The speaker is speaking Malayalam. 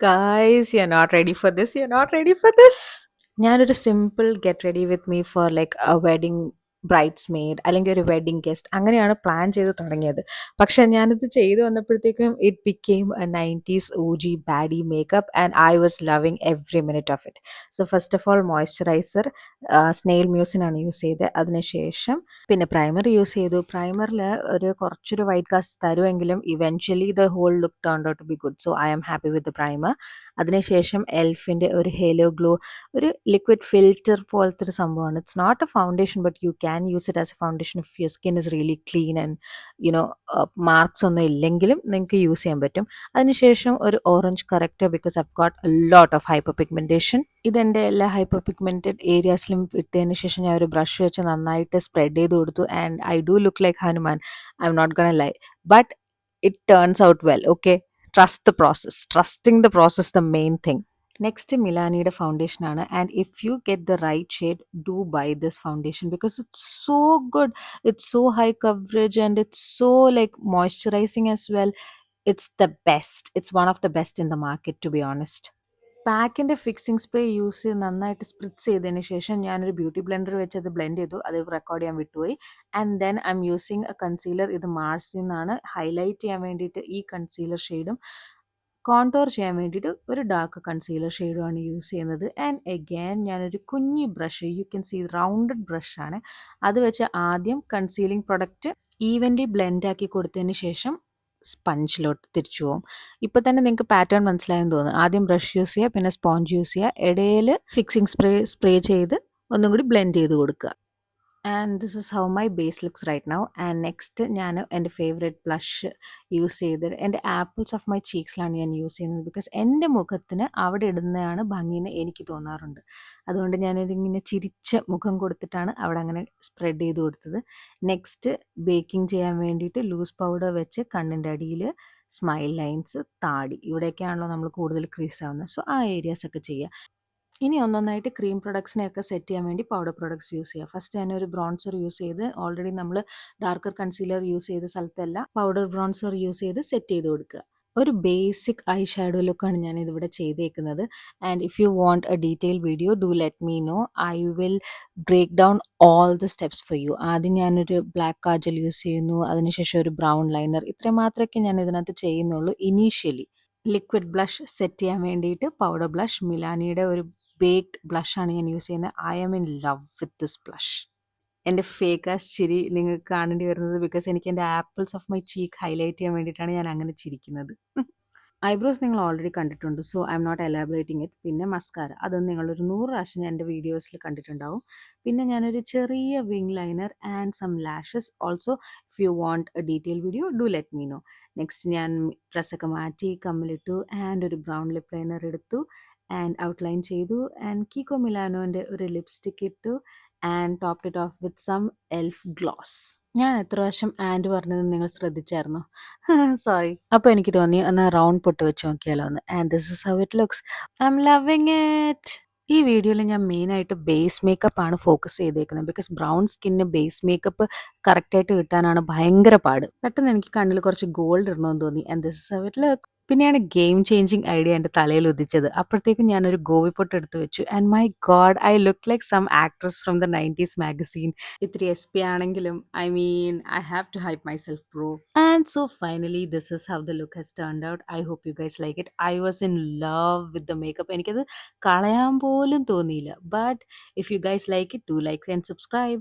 Guys, you're not ready for this. You're not ready for this. ഞാനൊരു simple get ready with me for like a wedding bridesmaid അല്ലെങ്കിൽ ഒരു വെഡിങ് ഗസ്റ്റ് അങ്ങനെയാണ് പ്ലാൻ ചെയ്ത് തുടങ്ങിയത്. പക്ഷെ ഞാനിത് ചെയ്തു വന്നപ്പോഴത്തേക്കും it became a 90s OG body makeup and I was loving every minute of it. So first of all moisturiser snail മ്യൂസിനാണ് യൂസ് ചെയ്തത്. അതിനുശേഷം പിന്നെ പ്രൈമർ യൂസ് ചെയ്തു. പ്രൈമറിൽ ഒരു കുറച്ചൊരു വൈറ്റ് കാസ്റ്റ് തരുമെങ്കിലും eventually the whole look turned out to be good. So I am happy with the primer. അതിനുശേഷം എൽഫിൻ്റെ ഒരു ഹേലോ ഗ്ലോ, ഒരു ലിക്വിഡ് ഫിൽറ്റർ പോലത്തെ ഒരു സംഭവമാണ്. It's not a foundation but you can use it as A foundation if your skin is really clean and you know marks ഒന്നും ഇല്ലെങ്കിലും നിങ്ങൾക്ക് യൂസ് ചെയ്യാൻ പറ്റും. അതിനുശേഷം ഒരു orange corrector because I got a lot of hyper pigmentation. ഇതെൻ്റെ എല്ലാ ഹൈപ്പർ പിഗ്മെൻറ്റഡ് ഏരിയാസിലും ഇട്ടതിന് ശേഷം ഞാൻ ഒരു ബ്രഷ് വെച്ച് നന്നായിട്ട് സ്പ്രെഡ് ചെയ്ത് കൊടുത്തു. And I do look like Hanuman, I am not gonna lie, but it turns out well. Okay, trust the process. Trusting the process the main thing. Next മിലാനിയുടെ ഫൗണ്ടേഷനാണ്. And if you get the right shade do buy this foundation because it's so good. It's so high coverage and it's so like moisturising as well. It's the best. It's one of the best in the market to be honest. പാക്കിൻ്റെ ഫിക്സിംഗ് സ്പ്രേ യൂസ് ചെയ്ത് നന്നായിട്ട് സ്പ്രിറ്റ്സ് ചെയ്തതിന് ശേഷം ഞാനൊരു ബ്യൂട്ടി ബ്ലെൻഡർ വെച്ച് അത് ബ്ലെൻഡ് ചെയ്തു. അത് റെക്കോർഡ് ചെയ്യാൻ വിട്ടുപോയി. And then I M using A concealer. ഇത് മാർസിൽ നിന്നാണ്. ഹൈലൈറ്റ് ചെയ്യാൻ വേണ്ടിയിട്ട് ഈ കൺസീലർ ഷെയ്ഡും കോൺടോർ ചെയ്യാൻ വേണ്ടിയിട്ട് ഒരു ഡാർക്ക് കൺസീലർ ഷെയ്ഡുമാണ് യൂസ് ചെയ്യുന്നത്. ആൻഡ് എഗെയിൻ ഞാനൊരു കുഞ്ഞി brush, you can see rounded ബ്രഷാണ്, അത് വെച്ച് ആദ്യം കൺസീലിംഗ് പ്രൊഡക്റ്റ് ഈവൻലി ബ്ലെൻഡ് ആക്കി കൊടുത്തതിന് ശേഷം സ്പഞ്ചിലോട്ട് തിരിച്ചു പോകും. ഇപ്പോൾ തന്നെ നിങ്ങൾക്ക് പാറ്റേൺ മനസ്സിലായെന്ന് തോന്നുന്നു. ആദ്യം ബ്രഷ് യൂസ് ചെയ്യുക, പിന്നെ സ്പോഞ്ച് യൂസ് ചെയ്യുക, ഇടയിൽ ഫിക്സിംഗ് സ്പ്രേ ചെയ്ത് ഒന്നും കൂടി ബ്ലെൻഡ് ചെയ്ത് കൊടുക്കുക. And this is how my base looks right now. And next ഞാൻ എൻ്റെ ഫേവറേറ്റ് ബ്ലഷ് യൂസ് ചെയ്ത് എൻ്റെ ആപ്പിൾസ് ഓഫ് മൈ ചീക്സിലാണ് ഞാൻ യൂസ് ചെയ്യുന്നത്. ബിക്കോസ് എൻ്റെ മുഖത്തിന് അവിടെ ഇടുന്നതാണ് ഭംഗിയെന്ന് എനിക്ക് തോന്നാറുണ്ട്. അതുകൊണ്ട് ഞാനിതിങ്ങനെ ചിരിച്ച മുഖം കൊടുത്തിട്ടാണ് അവിടെ അങ്ങനെ സ്പ്രെഡ് ചെയ്ത് കൊടുത്തത്. നെക്സ്റ്റ് ബേക്കിംഗ് ചെയ്യാൻ വേണ്ടിയിട്ട് ലൂസ് പൗഡർ വെച്ച് കണ്ണിൻ്റെ അടിയിൽ, സ്മൈൽ ലൈൻസ്, താടി, ഇവിടെയൊക്കെയാണല്ലോ നമ്മൾ കൂടുതൽ ക്രീസ് ആവുന്നത്. സോ ആ ഏരിയാസൊക്കെ ചെയ്യുക. ഇനി ഒന്നൊന്നായിട്ട് ക്രീം പ്രൊഡക്ട്സിനെയൊക്കെ സെറ്റ് ചെയ്യാൻ വേണ്ടി പൗഡർ പ്രൊഡക്ട്സ് യൂസ് ചെയ്യുക. ഫസ്റ്റ് ഞാനൊരു ബ്രോൺസർ യൂസ് ചെയ്ത്, ഓൾറെഡി നമ്മൾ ഡാർക്കർ കൺസീലർ യൂസ് ചെയ്ത സ്ഥലത്തെല്ലാം പൗഡർ ബ്രോൺസർ യൂസ് ചെയ്ത് സെറ്റ് ചെയ്ത് കൊടുക്കുക. ഒരു ബേസിക് ഐ ഷാഡോ ലുക്കാണ് ഞാൻ ഇതിവിടെ ചെയ്തേക്കുന്നത്. And if you want a detail video do let me know. I will break down all the steps for you. ആദ്യം ഞാനൊരു ബ്ലാക്ക് കാജൽ യൂസ് ചെയ്യുന്നു, അതിനുശേഷം ഒരു ബ്രൗൺ ലൈനർ. ഇത്രയും മാത്രമേ ഞാൻ ഇതിനകത്ത് ചെയ്യുന്നുള്ളൂ ഇനീഷ്യലി. ലിക്വിഡ് ബ്ലഷ് സെറ്റ് ചെയ്യാൻ വേണ്ടിയിട്ട് പൗഡർ ബ്ലഷ്, മിലാനിയുടെ ഒരു ബേക്ക്ഡ് ബ്ലഷാണ് ഞാൻ യൂസ് ചെയ്യുന്നത്. I am in love with this blush. എൻ്റെ ഫേക്കാസ് ചിരി നിങ്ങൾക്ക് കാണേണ്ടി വരുന്നത് ബിക്കോസ് എനിക്ക് എൻ്റെ apples of my cheek highlight ചെയ്യാൻ വേണ്ടിയിട്ടാണ് ഞാൻ അങ്ങനെ ചിരിക്കുന്നത്. ഐബ്രോസ് നിങ്ങൾ ഓൾറെഡി കണ്ടിട്ടുണ്ട്, so I am not elaborating it. പിന്നെ മസ്കാര, അത് നിങ്ങളൊരു 100 പ്രാവശ്യം ഞാൻ എൻ്റെ വീഡിയോസിൽ കണ്ടിട്ടുണ്ടാവും. പിന്നെ ഞാനൊരു ചെറിയ wing liner and some lashes also. If you want a detail video do let me know. Next ഞാൻ ഡ്രസ്സൊക്കെ മാറ്റി കമ്മലിട്ടു ആൻഡ് ഒരു ബ്രൗൺ ലിപ്പ് ലൈനർ എടുത്തു ആൻഡ് ഔട്ട്ലൈൻ ചെയ്തു ആൻഡ് കീക്കോ മിലാനോൻ്റെ ഒരു ലിപ്സ്റ്റിക് ഇട്ടു and topped it off with some elf gloss. ഞാൻ എത്ര പ്രാവശ്യം ആൻഡ് പറഞ്ഞത് നിങ്ങൾ ശ്രദ്ധിച്ചായിരുന്നോ? സോറി. അപ്പോൾ എനിക്ക് തോന്നി എന്നാൽ റൗണ്ട് പൊട്ട് വെച്ച് നോക്കിയാലോ എന്ന്. And this is how it looks. I M loving it. ഈ വീഡിയോയിൽ ഞാൻ മെയിനായിട്ട് ബേസ് മേക്കപ്പ് ആണ് ഫോക്കസ് ചെയ്തേക്കുന്നത്. ബിക്കോസ് ബ്രൗൺ സ്കിന്നിന് ബേസ് മേക്കപ്പ് കറക്റ്റായിട്ട് കിട്ടാനാണ് ഭയങ്കര പാട്. പെട്ടെന്ന് എനിക്ക് കണ്ണിൽ കുറച്ച് ഗോൾഡ് ഇടണമെന്ന് തോന്നി. And this is how it look. പിന്നെയാണ് ഗെയിം ചേഞ്ചിങ് ഐഡിയ എൻ്റെ തലയിൽ ഉദിച്ചത്. അപ്പോഴത്തേക്കും ഞാനൊരു ഗോവിപ്പൊട്ട് എടുത്ത് വെച്ചു. And my god, I look like some actress from the 90s magazine. ഇത്തിരി SP ആണെങ്കിലും I mean I have to hype myself bro. And so finally this is how the look has turned out. I hope you guys like it. I was in love with the makeup. എനിക്കത് കളയാൻ പോലും തോന്നിയില്ല. But if you guys like it, do like and subscribe.